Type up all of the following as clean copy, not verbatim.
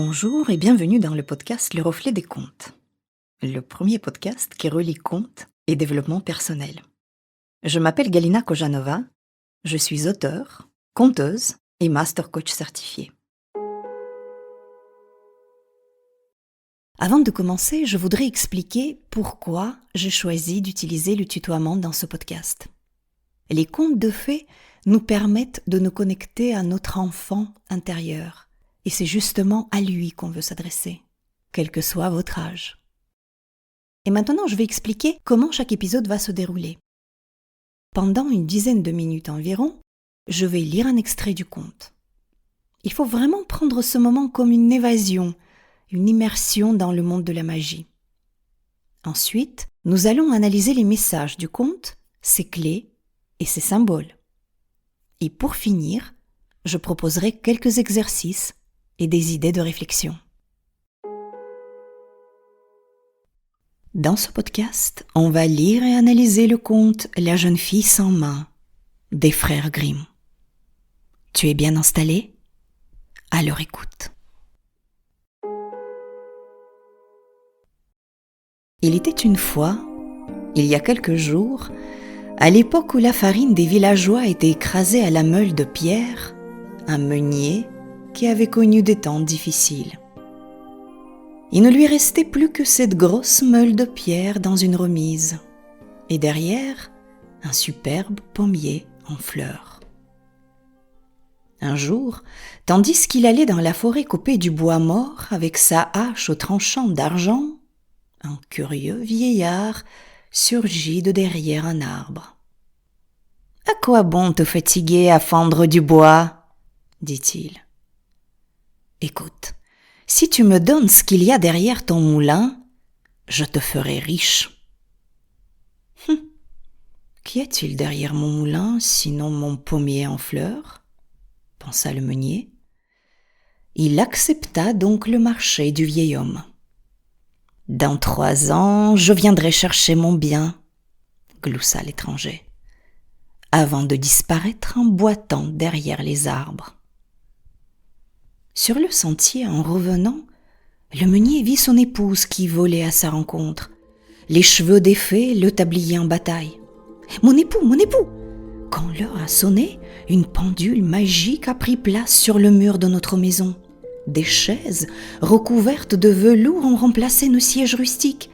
Bonjour et bienvenue dans le podcast Le Reflet des Contes, le premier podcast qui relie contes et développement personnel. Je m'appelle Galina Kojanova, je suis auteure, conteuse et master coach certifiée. Avant de commencer, je voudrais expliquer pourquoi j'ai choisi d'utiliser le tutoiement dans ce podcast. Les contes de fées nous permettent de nous connecter à notre enfant intérieur. Et c'est justement à lui qu'on veut s'adresser, quel que soit votre âge. Et maintenant, je vais expliquer comment chaque épisode va se dérouler. Pendant une dizaine de minutes environ, je vais lire un extrait du conte. Il faut vraiment prendre ce moment comme une évasion, une immersion dans le monde de la magie. Ensuite, nous allons analyser les messages du conte, ses clés et ses symboles. Et pour finir, je proposerai quelques exercices et des idées de réflexion. Dans ce podcast, on va lire et analyser le conte La jeune fille sans main des frères Grimm. Tu es bien installé? Alors écoute. Il était une fois, il y a quelques jours, à l'époque où la farine des villageois était écrasée à la meule de pierre, un meunier qui avait connu des temps difficiles. Il ne lui restait plus que cette grosse meule de pierre dans une remise, et derrière, un superbe pommier en fleurs. Un jour, tandis qu'il allait dans la forêt couper du bois mort avec sa hache au tranchant d'argent, un curieux vieillard surgit de derrière un arbre. « À quoi bon te fatiguer à fendre du bois ?» dit-il. « Écoute, si tu me donnes ce qu'il y a derrière ton moulin, je te ferai riche. » Qu'y a-t-il derrière mon moulin, sinon mon pommier en fleurs ? Pensa le meunier. Il accepta donc le marché du vieil homme. « Dans 3 ans, je viendrai chercher mon bien, » gloussa l'étranger, avant de disparaître en boitant derrière les arbres. Sur le sentier, en revenant, le meunier vit son épouse qui volait à sa rencontre, les cheveux défaits, le tablier en bataille. « Mon époux, mon époux !» Quand l'heure a sonné, une pendule magique a pris place sur le mur de notre maison. Des chaises recouvertes de velours ont remplacé nos sièges rustiques.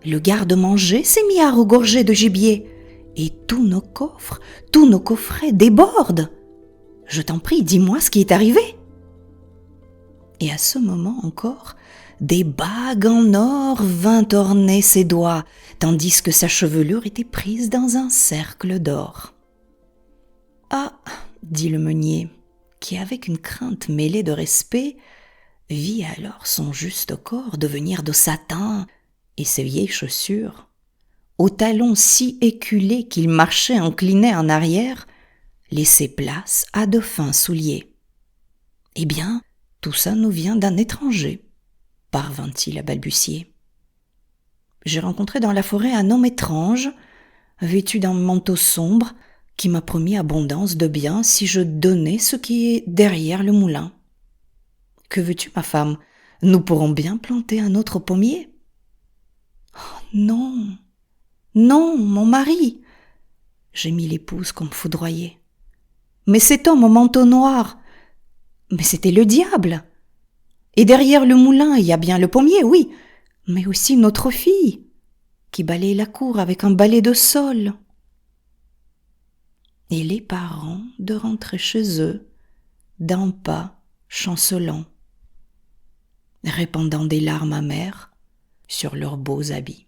Le garde-manger s'est mis à regorger de gibier. Et tous nos coffres, tous nos coffrets débordent. Je t'en prie, dis-moi ce qui est arrivé. Et à ce moment encore, des bagues en or vinrent orner ses doigts, tandis que sa chevelure était prise dans un cercle d'or. « Ah !» dit le meunier, qui avec une crainte mêlée de respect, vit alors son juste corps devenir de satin et ses vieilles chaussures, aux talons si éculés qu'il marchait incliné en arrière, laissaient place à de fins souliers. « Eh bien, tout ça nous vient d'un étranger, » parvint-il à balbutier. « J'ai rencontré dans la forêt un homme étrange, vêtu d'un manteau sombre, qui m'a promis abondance de biens si je donnais ce qui est derrière le moulin. Que veux-tu, ma femme ? Nous pourrons bien planter un autre pommier. »« Oh, non, non, mon mari !» gémit l'épouse comme foudroyée. « Mais cet homme au manteau noir, mais c'était le diable. Et derrière le moulin, il y a bien le pommier, oui, mais aussi notre fille, qui balaye la cour avec un balai de sol. » Et les parents de rentrer chez eux, d'un pas chancelant, répandant des larmes amères sur leurs beaux habits.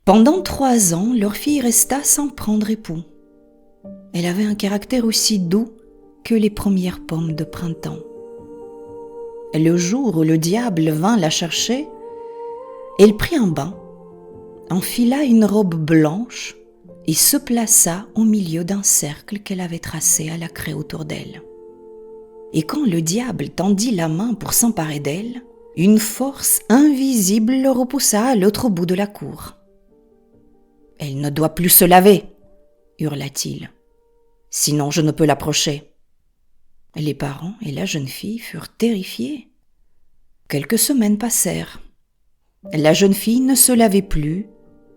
Pendant 3 ans, leur fille resta sans prendre époux. Elle avait un caractère aussi doux que les premières pommes de printemps. Le jour où le diable vint la chercher, elle prit un bain, enfila une robe blanche et se plaça au milieu d'un cercle qu'elle avait tracé à la craie autour d'elle. Et quand le diable tendit la main pour s'emparer d'elle, une force invisible le repoussa à l'autre bout de la cour. « Elle ne doit plus se laver !» hurla-t-il. « Sinon je ne peux l'approcher. » Les parents et la jeune fille furent terrifiés Quelques semaines passèrent. La jeune fille ne se lavait plus,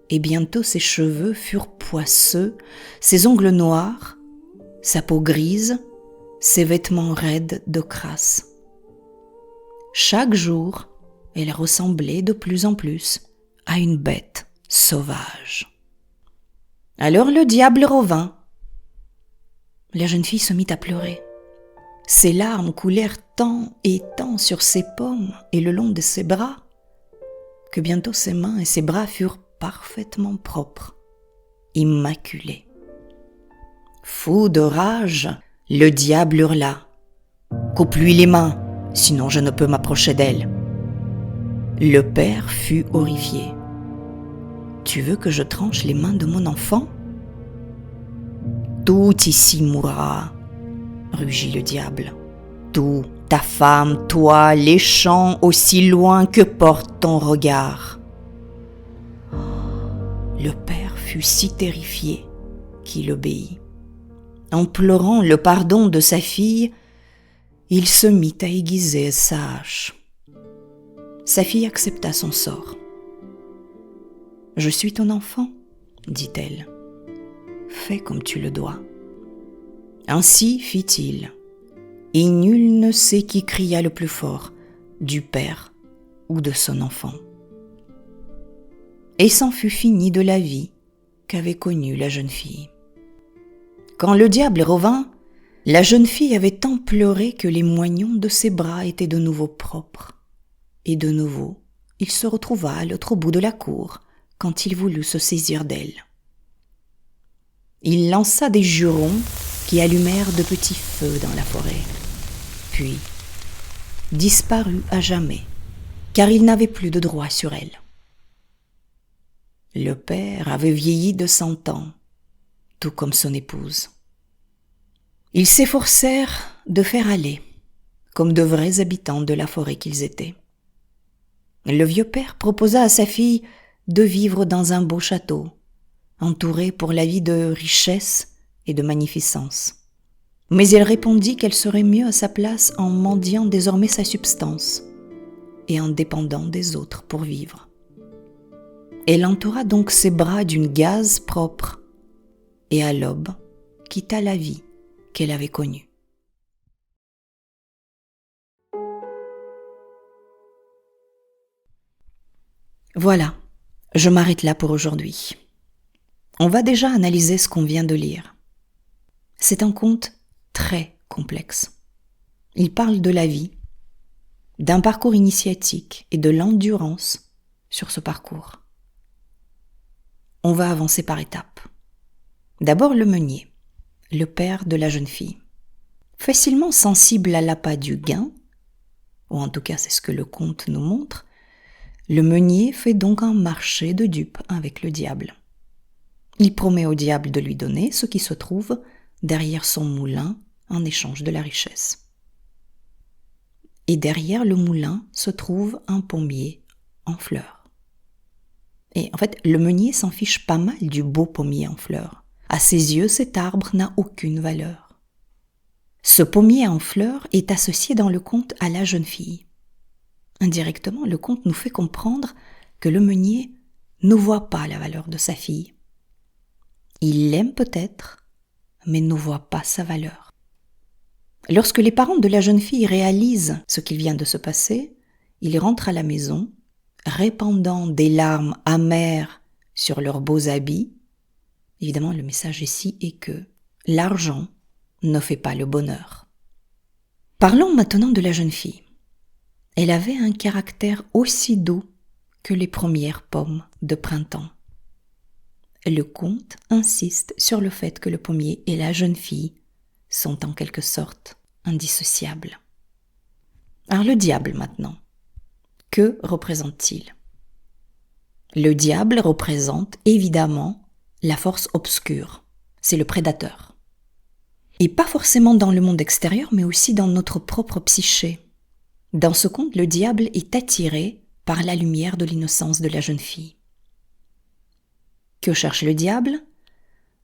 et bientôt ses cheveux furent poisseux, ses ongles noirs, sa peau grise, ses vêtements raides de crasse. Chaque jour, elle ressemblait de plus en plus à une bête sauvage. Alors le diable revint. La jeune fille se mit à pleurer. Ses larmes coulèrent tant et tant sur ses pommes et le long de ses bras, que bientôt ses mains et ses bras furent parfaitement propres, immaculés. Fou de rage, le diable hurla « Coupe-lui les mains, sinon je ne peux m'approcher d'elle. » Le père fut horrifié. « Tu veux que je tranche les mains de mon enfant ? » « Tout ici mourra, » rugit le diable. « Tout, ta femme, toi, les champs, aussi loin que porte ton regard. » Le père fut si terrifié qu'il obéit. En pleurant le pardon de sa fille, il se mit à aiguiser sa hache. Sa fille accepta son sort. « Je suis ton enfant, » dit-elle. « Fais comme tu le dois. » Ainsi fit-il. Et nul ne sait qui cria le plus fort, du père ou de son enfant. Et c'en fut fini de la vie qu'avait connue la jeune fille. Quand le diable revint, la jeune fille avait tant pleuré que les moignons de ses bras étaient de nouveau propres. Et de nouveau, il se retrouva à l'autre bout de la cour quand il voulut se saisir d'elle. Il lança des jurons qui allumèrent de petits feux dans la forêt, puis disparut à jamais, car il n'avait plus de droit sur elle. Le père avait vieilli de 100 ans, tout comme son épouse. Ils s'efforcèrent de faire aller, comme de vrais habitants de la forêt qu'ils étaient. Le vieux père proposa à sa fille de vivre dans un beau château, entourée pour la vie de richesse et de magnificence. Mais elle répondit qu'elle serait mieux à sa place en mendiant désormais sa substance et en dépendant des autres pour vivre. Elle entoura donc ses bras d'une gaze propre et à l'aube quitta la vie qu'elle avait connue. Voilà, je m'arrête là pour aujourd'hui. On va déjà analyser ce qu'on vient de lire. C'est un conte très complexe. Il parle de la vie, d'un parcours initiatique et de l'endurance sur ce parcours. On va avancer par étapes. D'abord le meunier, le père de la jeune fille. Facilement sensible à l'appât du gain, ou en tout cas c'est ce que le conte nous montre, le meunier fait donc un marché de dupes avec le diable. Il promet au diable de lui donner ce qui se trouve derrière son moulin en échange de la richesse. Et derrière le moulin se trouve un pommier en fleurs. Et en fait, le meunier s'en fiche pas mal du beau pommier en fleurs. À ses yeux, cet arbre n'a aucune valeur. Ce pommier en fleurs est associé dans le conte à la jeune fille. Indirectement, le conte nous fait comprendre que le meunier ne voit pas la valeur de sa fille. Il l'aime peut-être, mais ne voit pas sa valeur. Lorsque les parents de la jeune fille réalisent ce qu'il vient de se passer, ils rentrent à la maison, répandant des larmes amères sur leurs beaux habits. Évidemment, le message ici est que l'argent ne fait pas le bonheur. Parlons maintenant de la jeune fille. Elle avait un caractère aussi doux que les premières pommes de printemps. Le conte insiste sur le fait que le pommier et la jeune fille sont en quelque sorte indissociables. Alors le diable maintenant, que représente-t-il ? Le diable représente évidemment la force obscure, c'est le prédateur. Et pas forcément dans le monde extérieur, mais aussi dans notre propre psyché. Dans ce conte, le diable est attiré par la lumière de l'innocence de la jeune fille. Que cherche le diable ?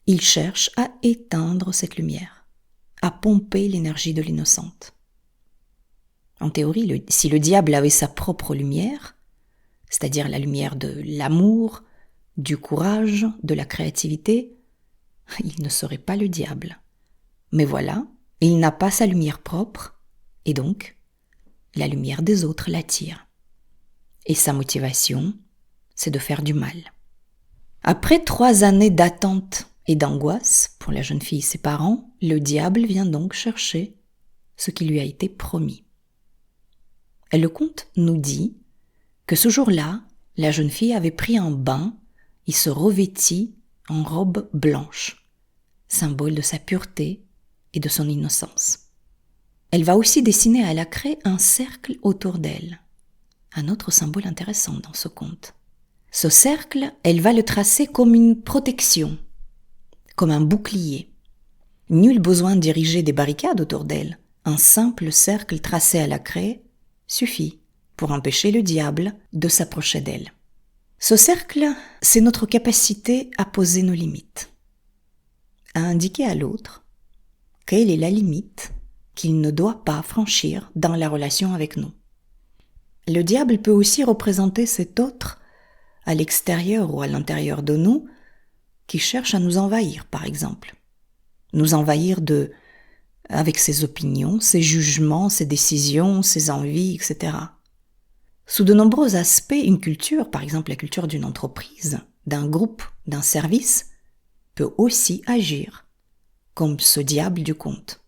Il cherche à éteindre cette lumière, à pomper l'énergie de l'innocente. En théorie, si le diable avait sa propre lumière, c'est-à-dire la lumière de l'amour, du courage, de la créativité, il ne serait pas le diable. Mais voilà, il n'a pas sa lumière propre, et donc, la lumière des autres l'attire. Et sa motivation, c'est de faire du mal. Après 3 années d'attente et d'angoisse pour la jeune fille et ses parents, le diable vient donc chercher ce qui lui a été promis. Et le conte nous dit que ce jour-là, la jeune fille avait pris un bain et se revêtit en robe blanche, symbole de sa pureté et de son innocence. Elle va aussi dessiner à la craie un cercle autour d'elle, un autre symbole intéressant dans ce conte. Ce cercle, elle va le tracer comme une protection, comme un bouclier. Nul besoin d'ériger des barricades autour d'elle. Un simple cercle tracé à la craie suffit pour empêcher le diable de s'approcher d'elle. Ce cercle, c'est notre capacité à poser nos limites, à indiquer à l'autre quelle est la limite qu'il ne doit pas franchir dans la relation avec nous. Le diable peut aussi représenter cet autre à l'extérieur ou à l'intérieur de nous qui cherche à nous envahir, par exemple. Nous envahir avec ses opinions, ses jugements, ses décisions, ses envies, etc. Sous de nombreux aspects, une culture, par exemple la culture d'une entreprise, d'un groupe, d'un service, peut aussi agir comme ce diable du conte.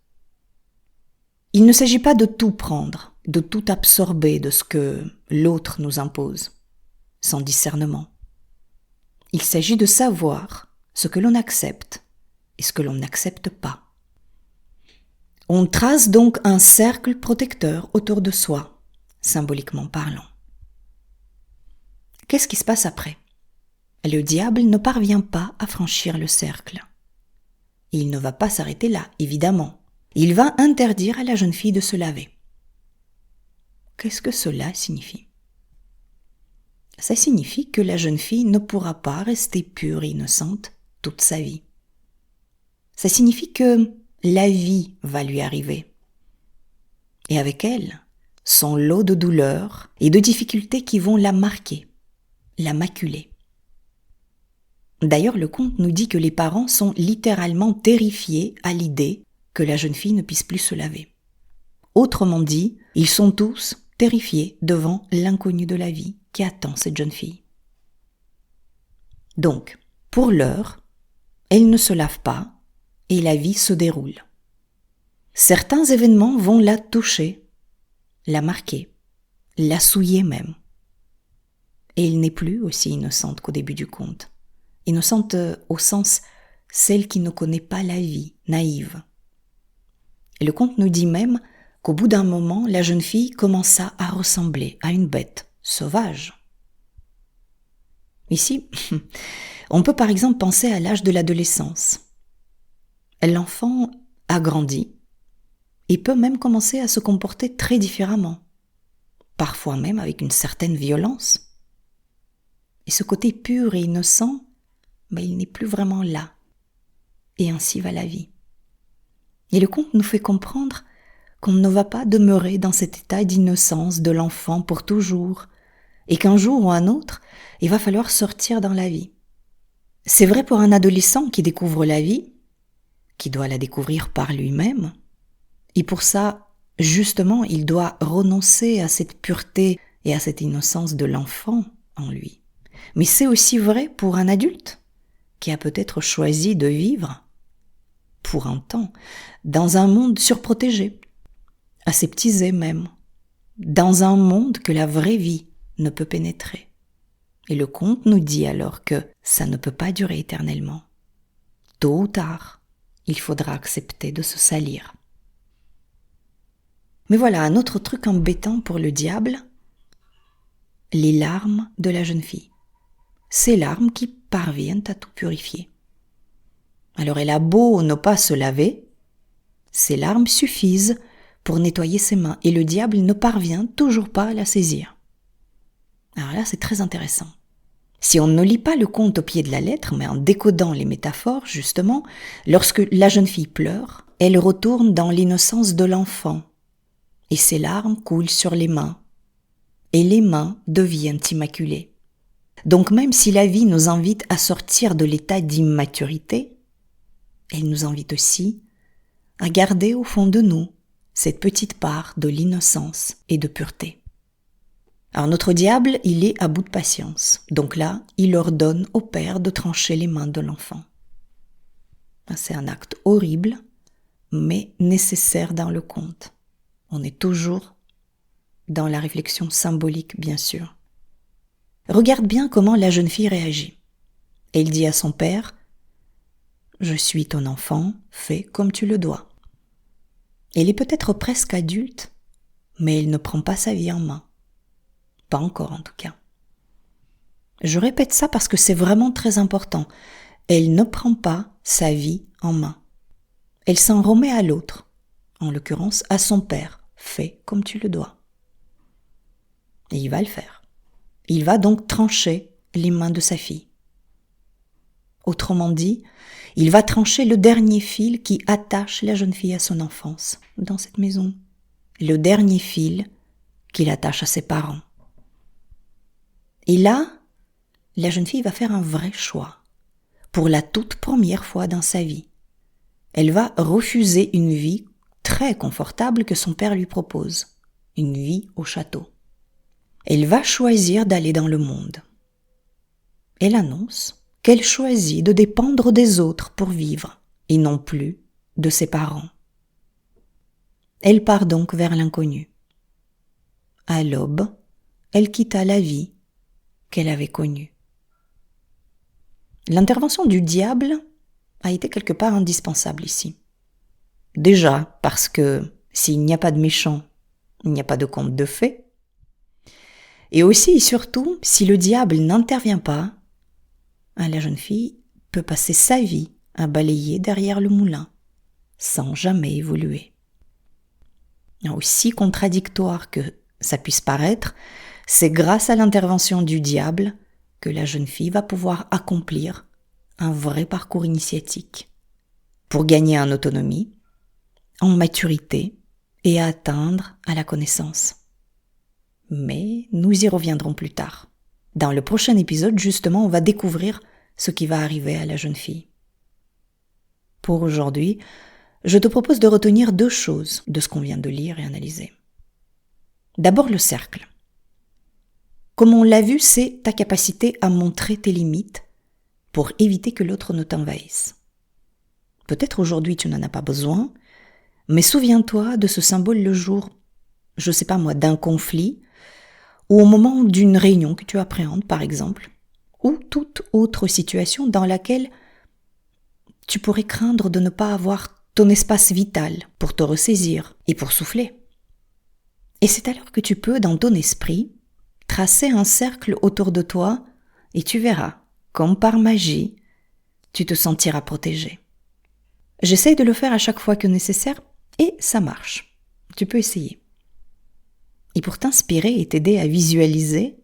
Il ne s'agit pas de tout prendre, de tout absorber de ce que l'autre nous impose, sans discernement. Il s'agit de savoir ce que l'on accepte et ce que l'on n'accepte pas. On trace donc un cercle protecteur autour de soi, symboliquement parlant. Qu'est-ce qui se passe après ? Le diable ne parvient pas à franchir le cercle. Il ne va pas s'arrêter là, évidemment. Il va interdire à la jeune fille de se laver. Qu'est-ce que cela signifie ? Ça signifie que la jeune fille ne pourra pas rester pure et innocente toute sa vie. Ça signifie que la vie va lui arriver. Et avec elle, son lot de douleurs et de difficultés qui vont la marquer, la maculer. D'ailleurs, le conte nous dit que les parents sont littéralement terrifiés à l'idée que la jeune fille ne puisse plus se laver. Autrement dit, ils sont tous terrifiés devant l'inconnu de la vie qui attend cette jeune fille. Donc, pour l'heure, elle ne se lave pas et la vie se déroule. Certains événements vont la toucher, la marquer, la souiller même. Et elle n'est plus aussi innocente qu'au début du conte. Innocente au sens celle qui ne connaît pas la vie, naïve. Et le conte nous dit même qu'au bout d'un moment, la jeune fille commença à ressembler à une bête sauvage. Ici, on peut par exemple penser à l'âge de l'adolescence. L'enfant a grandi et peut même commencer à se comporter très différemment, parfois même avec une certaine violence. Et ce côté pur et innocent, il n'est plus vraiment là. Et ainsi va la vie. Et le conte nous fait comprendre qu'on ne va pas demeurer dans cet état d'innocence de l'enfant pour toujours, et qu'un jour ou un autre, il va falloir sortir dans la vie. C'est vrai pour un adolescent qui découvre la vie, qui doit la découvrir par lui-même, et pour ça, justement, il doit renoncer à cette pureté et à cette innocence de l'enfant en lui. Mais c'est aussi vrai pour un adulte qui a peut-être choisi de vivre, pour un temps, dans un monde surprotégé, aseptisé même, dans un monde que la vraie vie ne peut pénétrer. Et le conte nous dit alors que ça ne peut pas durer éternellement. Tôt ou tard, il faudra accepter de se salir. Mais voilà, un autre truc embêtant pour le diable, les larmes de la jeune fille. Ces larmes qui parviennent à tout purifier. Alors elle a beau ne pas se laver, ces larmes suffisent pour nettoyer ses mains et le diable ne parvient toujours pas à la saisir. Alors là, c'est très intéressant. Si on ne lit pas le conte au pied de la lettre, mais en décodant les métaphores, justement, lorsque la jeune fille pleure, elle retourne dans l'innocence de l'enfant. et ses larmes coulent sur les mains, et les mains deviennent immaculées. Donc même si la vie nous invite à sortir de l'état d'immaturité, elle nous invite aussi à garder au fond de nous cette petite part de l'innocence et de pureté. Alors notre diable, il est à bout de patience. Donc là, il ordonne au père de trancher les mains de l'enfant. C'est un acte horrible, mais nécessaire dans le conte. On est toujours dans la réflexion symbolique, bien sûr. Regarde bien comment la jeune fille réagit. Elle dit à son père « Je suis ton enfant, fais comme tu le dois ». Elle est peut-être presque adulte, mais elle ne prend pas sa vie en main. Pas encore en tout cas. Je répète ça parce que c'est vraiment très important. Elle ne prend pas sa vie en main. Elle s'en remet à l'autre, en l'occurrence à son père. Fais comme tu le dois. Et il va le faire. Il va donc trancher les mains de sa fille. Autrement dit, il va trancher le dernier fil qui attache la jeune fille à son enfance dans cette maison. Le dernier fil qui l'attache à ses parents. Et là, la jeune fille va faire un vrai choix. Pour la toute première fois dans sa vie. Elle va refuser une vie très confortable que son père lui propose. Une vie au château. Elle va choisir d'aller dans le monde. Elle annonce qu'elle choisit de dépendre des autres pour vivre, et non plus de ses parents. Elle part donc vers l'inconnu. À l'aube, elle quitta la vie qu'elle avait connue. L'intervention du diable a été quelque part indispensable ici. Déjà parce que s'il n'y a pas de méchant, il n'y a pas de conte de fées. Et aussi et surtout, si le diable n'intervient pas, la jeune fille peut passer sa vie à balayer derrière le moulin, sans jamais évoluer. Aussi contradictoire que ça puisse paraître, c'est grâce à l'intervention du diable que la jeune fille va pouvoir accomplir un vrai parcours initiatique pour gagner en autonomie, en maturité et atteindre à la connaissance. Mais nous y reviendrons plus tard. Dans le prochain épisode, justement, on va découvrir ce qui va arriver à la jeune fille. Pour aujourd'hui, je te propose de retenir 2 choses de ce qu'on vient de lire et analyser. D'abord le cercle. Comme on l'a vu, c'est ta capacité à montrer tes limites pour éviter que l'autre ne t'envahisse. Peut-être aujourd'hui tu n'en as pas besoin, mais souviens-toi de ce symbole le jour, je sais pas moi, d'un conflit, ou au moment d'une réunion que tu appréhendes par exemple, ou toute autre situation dans laquelle tu pourrais craindre de ne pas avoir ton espace vital pour te ressaisir et pour souffler. Et c'est alors que tu peux, dans ton esprit, tracer un cercle autour de toi et tu verras, comme par magie, tu te sentiras protégé. J'essaye de le faire à chaque fois que nécessaire et ça marche. Tu peux essayer. Et pour t'inspirer et t'aider à visualiser,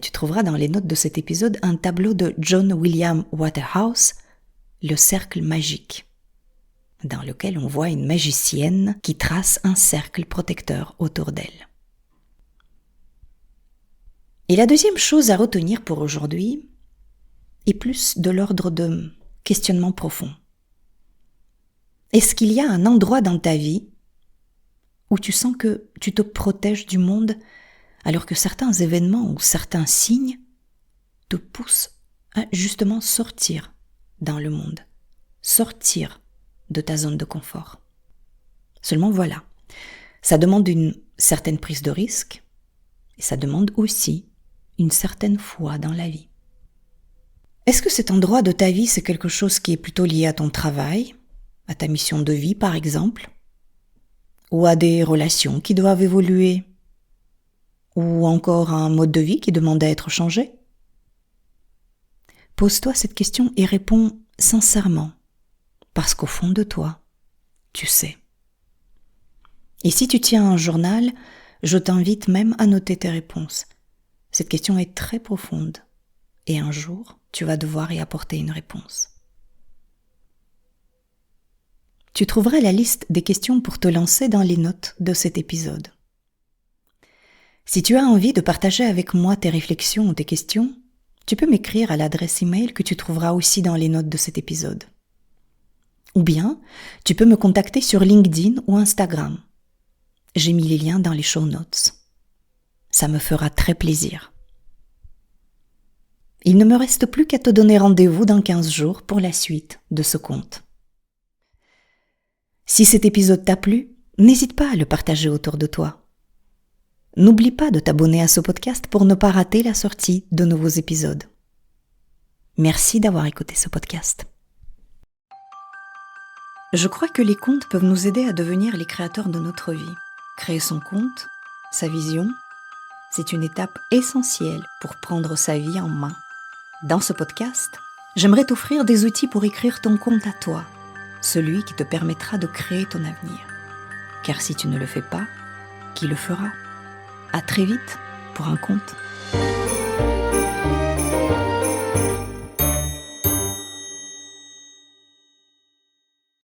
tu trouveras dans les notes de cet épisode un tableau de John William Waterhouse, Le cercle magique, dans lequel on voit une magicienne qui trace un cercle protecteur autour d'elle. Et la deuxième chose à retenir pour aujourd'hui est plus de l'ordre de questionnement profond. Est-ce qu'il y a un endroit dans ta vie où tu sens que tu te protèges du monde alors que certains événements ou certains signes te poussent à justement sortir dans le monde, sortir de ta zone de confort? Seulement voilà, ça demande une certaine prise de risque et ça demande aussi une certaine foi dans la vie. Est-ce que cet endroit de ta vie, c'est quelque chose qui est plutôt lié à ton travail, à ta mission de vie par exemple, ou à des relations qui doivent évoluer, ou encore à un mode de vie qui demande à être changé? Pose-toi cette question et réponds sincèrement, parce qu'au fond de toi, tu sais. Et si tu tiens un journal, je t'invite même à noter tes réponses. Cette question est très profonde et un jour, tu vas devoir y apporter une réponse. tu trouveras la liste des questions pour te lancer dans les notes de cet épisode. Si tu as envie de partager avec moi tes réflexions ou tes questions, tu peux m'écrire à l'adresse email que tu trouveras aussi dans les notes de cet épisode. Ou bien, tu peux me contacter sur LinkedIn ou Instagram. J'ai mis les liens dans les show notes. Ça me fera très plaisir. Il ne me reste plus qu'à te donner rendez-vous dans 15 jours pour la suite de ce conte. Si cet épisode t'a plu, n'hésite pas à le partager autour de toi. N'oublie pas de t'abonner à ce podcast pour ne pas rater la sortie de nouveaux épisodes. Merci d'avoir écouté ce podcast. Je crois que les contes peuvent nous aider à devenir les créateurs de notre vie. Créer son conte, sa vision, c'est une étape essentielle pour prendre sa vie en main. Dans ce podcast, j'aimerais t'offrir des outils pour écrire ton conte à toi, celui qui te permettra de créer ton avenir. Car si tu ne le fais pas, qui le fera ? À très vite pour un conte.